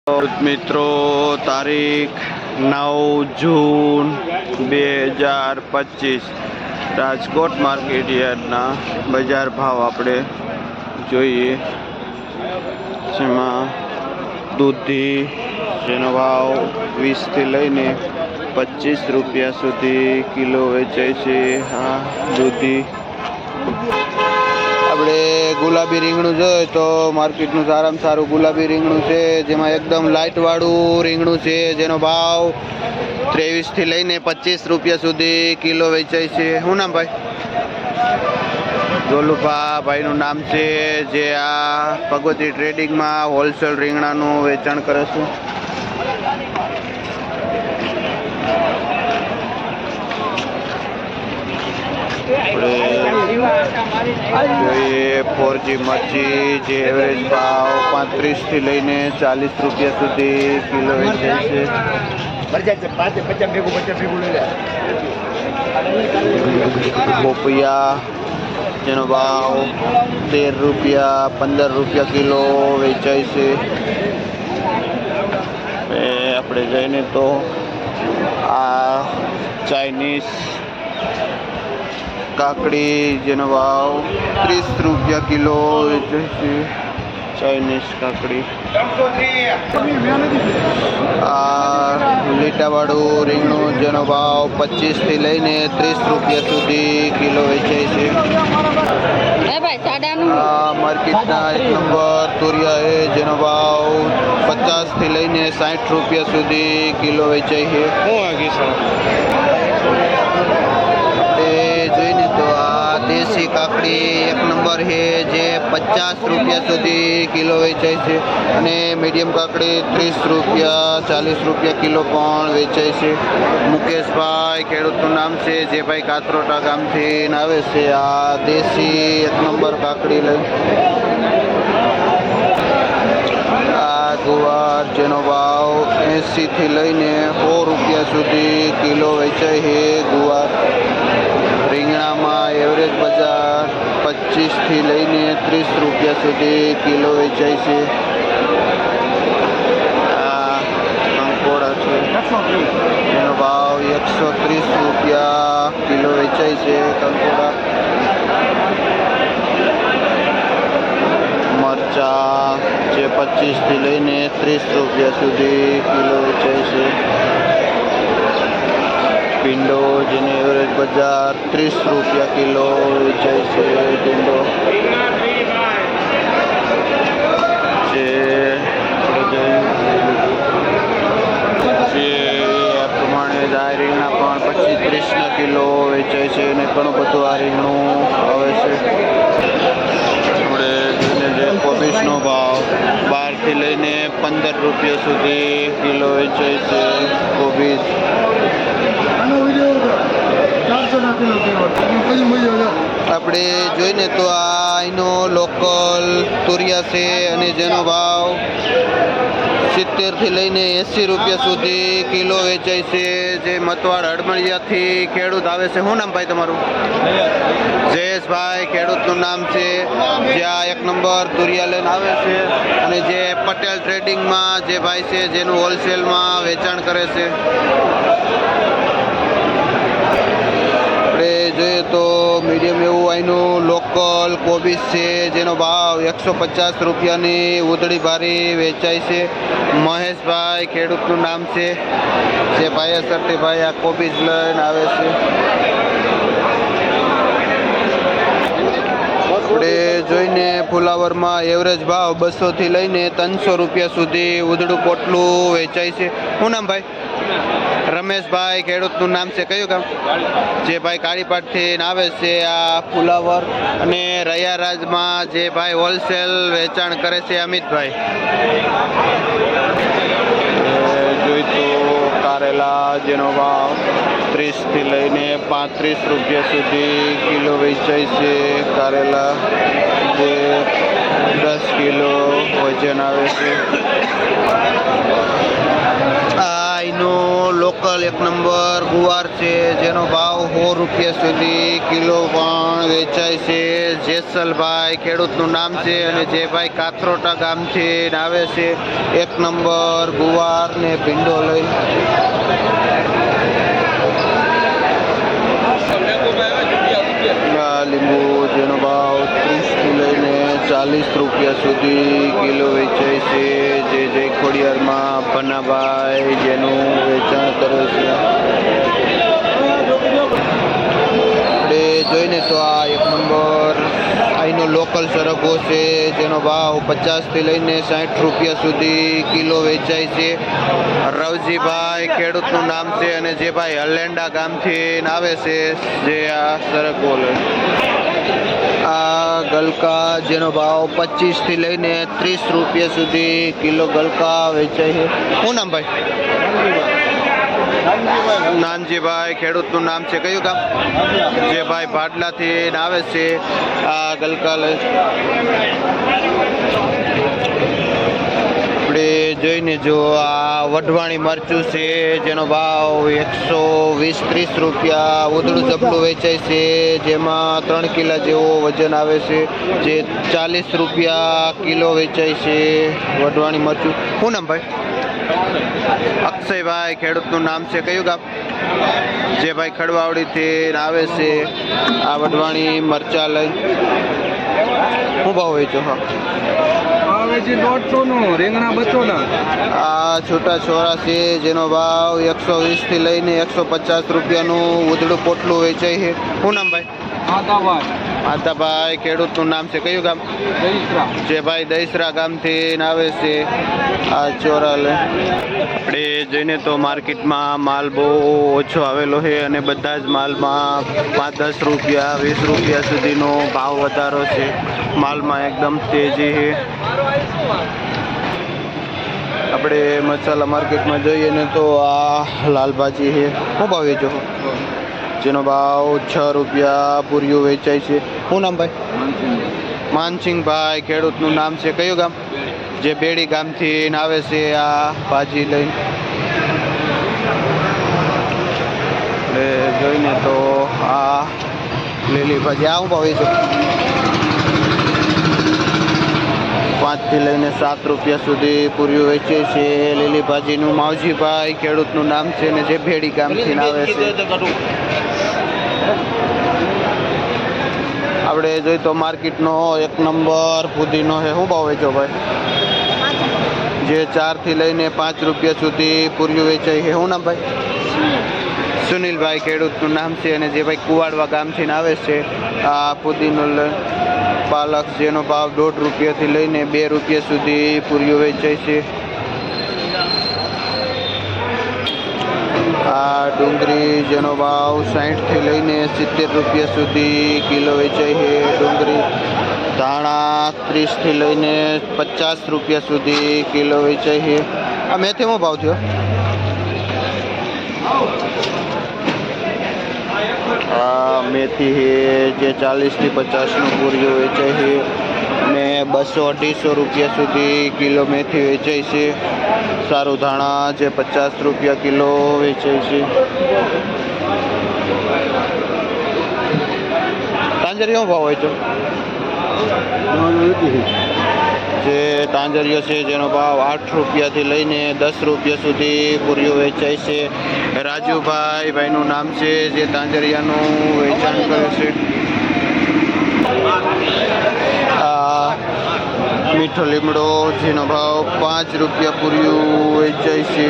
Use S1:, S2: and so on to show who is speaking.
S1: મિત્રો તારીખ 9 જૂન 2025 રાજકોટ માર્કેટ યાર્ડના બજાર ભાવ આપણે જોઈએ. જેમાં દૂધી જેનો ભાવ 20 થી લઈને 25 રૂપિયા સુધી કિલો વેચાય છે. હા, દૂધી. આપણે ગુલાબી રીંગણું જોઈએ તો માર્કેટનું સારામાં સારું ગુલાબી રીંગણું છે, જેમાં એકદમ લાઇટવાળું રીંગણું છે, જેનો ભાવ 23 થી લઈને 25 રૂપિયા સુધી કિલો વેચાય છે. શું નામ ભાઈ? ગોલુભા ભાઈનું નામ છે, જે આ ભગવતી ટ્રેડિંગમાં હોલસેલ રીંગણાનું વેચાણ કરે છે. જોઈએ 4G મરચી, જે એવરેજ ભાવ 35 થી લઈને 40 રૂપિયા સુધી કિલો વેચાય છે. પોપિયા, જેનો ભાવ 13 રૂપિયા 15 રૂપિયા કિલો વેચાય છે. આપણે જઈને તો આ ચાઇનીઝ કાકડી, જેનો ભાવ 30 રૂપિયા કિલો વેચાય છે. ચાઇનીઝ કાકડી. આ લીટાવાળું રીંગણું, જેનો ભાવ 25 થી લઈને 30 રૂપિયા સુધી કિલો વેચાય છે. આ માર્કેટના 1 નંબર તુરિયા છે, જેનો ભાવ 50 થી લઈને 60 રૂપિયા સુધી કિલો વેચાય છે. જોઈને તો આ દેશી કાકડી 1 નંબર છે, જે 50 રૂપિયા સુધી કિલો વેચાય છે. અને મીડિયમ કાકડી 30 રૂપિયા 40 રૂપિયા કિલો પણ વેચાય છે. મુકેશભાઈ ખેડૂતનું નામ છે, જે ભાઈ કાતરોટા ગામથી આવે છે. આ દેશી 1 નંબર કાકડી લઈ. આ ગુવાર, જેનો ભાવ 80 થી લઈને 100 રૂપિયા સુધી કિલો વેચાય છે. ગુવાર. રીંગણામાં એવરેજ બજાર 25 થી લઈને 30 રૂપિયા સુધી કિલો વેચાય છે. આ કંકોડા છે, જેનો ભાવ 130 રૂપિયા કિલો વેચાય છે. કંકોડા. મરચા, જે 25 થી લઈને 30 રૂપિયા સુધી કિલો વેચાય છે. ભીંડો, જેની એવરેજ બજાર 30 રૂપિયા કિલો વેચાય છે. ભીંડો જે પ્રમાણે આ રીંગણા પણ 25-30 કિલો વેચાય છે. અને ઘણું બધું આ રીંગણું આવે છે. આપણે જોઈને જે કોબીજનો ભાવ 12 થી લઈને 15 રૂપિયા સુધી કિલો વેચાય છે. કોબીજ. આપણે જોઈને તો આ એનો લોકલ તુરિયા છે, અને જેનો ભાવ 70 થી લઈને 80 રૂપિયા સુધી કિલો વેચાય છે. જે મતવાડ હડમળિયાથી ખેડૂત આવે છે. શું નામ ભાઈ તમારું? જયેશભાઈ ખેડૂતનું નામ છે, જે આ 1 નંબર તુરિયા લઈને આવે છે. અને જે પટેલ ટ્રેડિંગમાં જે ભાઈ છે, જેનું હોલસેલમાં વેચાણ કરે છે. જોઈએ તો મીડિયમ એવું અહીંનું લોકલ કોબીજ છે, જેનો ભાવ 150 રૂપિયાની ઉધડી ભારી વેચાય છે. મહેશભાઈ ખેડૂતનું નામ છે, જે ભાઈ સરથી ભાઈ આ કોબીજ લઈને આવે છે. આપણે જોઈને ફુલાવરમાં એવરેજ ભાવ 200 થી લઈને 300 રૂપિયા સુધી ઉધડું પોટલું વેચાય છે. શું નામ ભાઈ? રમેશભાઈ ખેડૂતનું નામ છે. કયું ગામ? જે ભાઈ કાળીપાટથી આવે છે આ ફુલાવર. અને રૈયારાજમાં જે ભાઈ હોલસેલ વેચાણ કરે છે, અમિતભાઈ. જોઈ તો કારેલા, જેનો ભાવ 30 થી લઈને 35 રૂપિયા સુધી કિલો વેચાય છે. કારેલા, જે 10 કિલો વજન આવે છે. આ એનું લોકલ એક નંબર ગુવાર છે જેનો ભાવ 100 રૂપિયા સુધી કિલો પણ વેચાય છે. જેસલભાઈ ખેડૂતનું નામ છે અને જે ભાઈ કાથરોટા ગામથી આવે છે એક નંબર ગુવાર ને ભીંડો લઈ. લીંબુ જેનો ભાવ 30 થી લઈને 40 રૂપિયા સુધી કિલો વેચાય છે. જે ખોડિયારમાં ભનાભાઈ જેનું વેચાણ કરે છે. આપણે જોઈને તો આ એક નંબર અહીંનો લોકલ સરગવો છે જેનો ભાવ 50 થી લઈને 60 રૂપિયા સુધી કિલો વેચાય છે. રવજીભાઈ ખેડૂતનું નામ છે અને જે ભાઈ હલેન્ડા ગામથી આવે છે જે આ સરગવો લે. આ ગલકા જેનો ભાવ 25 થી લઈને 30 રૂપિયા સુધી કિલો ગલકા વેચાય છે. શું નામ ભાઈ? નાનજીભાઈ ખેડૂતનું નામ છે. કયું ગામ? જે ભાઈ ભાડલાથી આવે છે આ ગલકા લઈ. આપણે જોઈને જો આ વઢવાણી મરચું છે જેનો ભાવ 120-30 રૂપિયા ઉધડું જબલું વેચાય છે જેમાં 3 કિલા જેવો વજન આવે છે જે 40 રૂપિયા કિલો વેચાય છે વઢવાણી મરચું. શું નામ ભાઈ? અક્ષયભાઈ ખેડૂતનું નામ છે. કયું ગામ? જે ભાઈ ખડવાવડીથી આવે છે આ વઢવાણી મરચા લઈ. શું ભાવ વેચો? હા આ છૂટા છોરા છે જેનો ભાવ 120 થી લઈને 150 રૂપિયાનું ઉધડું પોટલું વેચાય છે. શું નામ ભાઈ? આદાભાઈ ખેડૂતનું નામ છે. કયું ગામ? જે ભાઈ દહીસરા ગામથી આવે છે આ ચોરા લે. આપણે જોઈને તો માર્કેટમાં માલ બહુ ઓછો આવેલો છે અને બધા જ માલમાં 5-10 રૂપિયા 20 રૂપિયા સુધીનો ભાવ વધારો છે. માલમાં એકદમ તેજી છે. આપણે મસાલા માર્કેટમાં જોઈએ ને તો આ લાલભાજી છે. શું ભાવ વેચો? જેનો ભાવ 6 રૂપિયા પૂરીઓ વેચાય છે. શું નામ ભાઈ? માનસિંહભાઈ ખેડૂતનું નામ છે. કયું ગામ? જે બેડી ગામથી આવે છે આ ભાજી લઈને. એટલે જોઈને તો આ લીલી ભાજી આ શું ભાવ વેચો? 5 થી લઈને 7 રૂપિયા સુધી પૂરીઓ વેચે છે. લીલી ભાજીનું માવજીભાઈ ખેડૂતનું નામ છે ને જે ભેડી ગામથી આવે છે. આપણે જોઈએ તો માર્કેટનો એક નંબર ફુદીનો છે. શું ભાવ વેચો ભાઈ? જે 4 થી લઈને 5 રૂપિયા સુધી પૂરીઓ વેચાય છે. શું નામ ભાઈ? સુનિલભાઈ ખેડૂતનું નામ છે અને જે ભાઈ કુવાડવા ગામથી આવે છે આ ફુદીનો પાલક જેનો ભાવ 1.5 રૂપિયાથી લઈને 2 રૂપિયા સુધી પૂરીઓ વેચાય છે. આ ડુંગળી જેનો ભાવ 60 થી લઈને 70 રૂપિયા સુધી કિલો વેચાય છે. ડુંગળી ધાણા 30 થી લઈને 50 રૂપિયા સુધી કિલો વેચાય છે. આ મેથીનો ભાવ થયો? આ મેથી છે જે 40 થી 50નું પૂરીઓ વેચાય છે અને 200-250 રૂપિયા સુધી કિલો મેથી વેચાય છે. સારું ધાણા જે 50 રૂપિયા કિલો વેચાય છે. તાંજરીનો ભાવ હોય છે? જે તાંજરીઓ છે જેનો ભાવ 8 રૂપિયાથી લઈને 10 રૂપિયા સુધી પૂરીઓ વેચાય છે. રાજુભાઈ ભાઈનું નામ છે જે તાંજરિયાનું વેચાણ કરે છે. આ મીઠો લીમડો જેનો ભાવ 5 રૂપિયા પૂરીઓ વેચાય છે.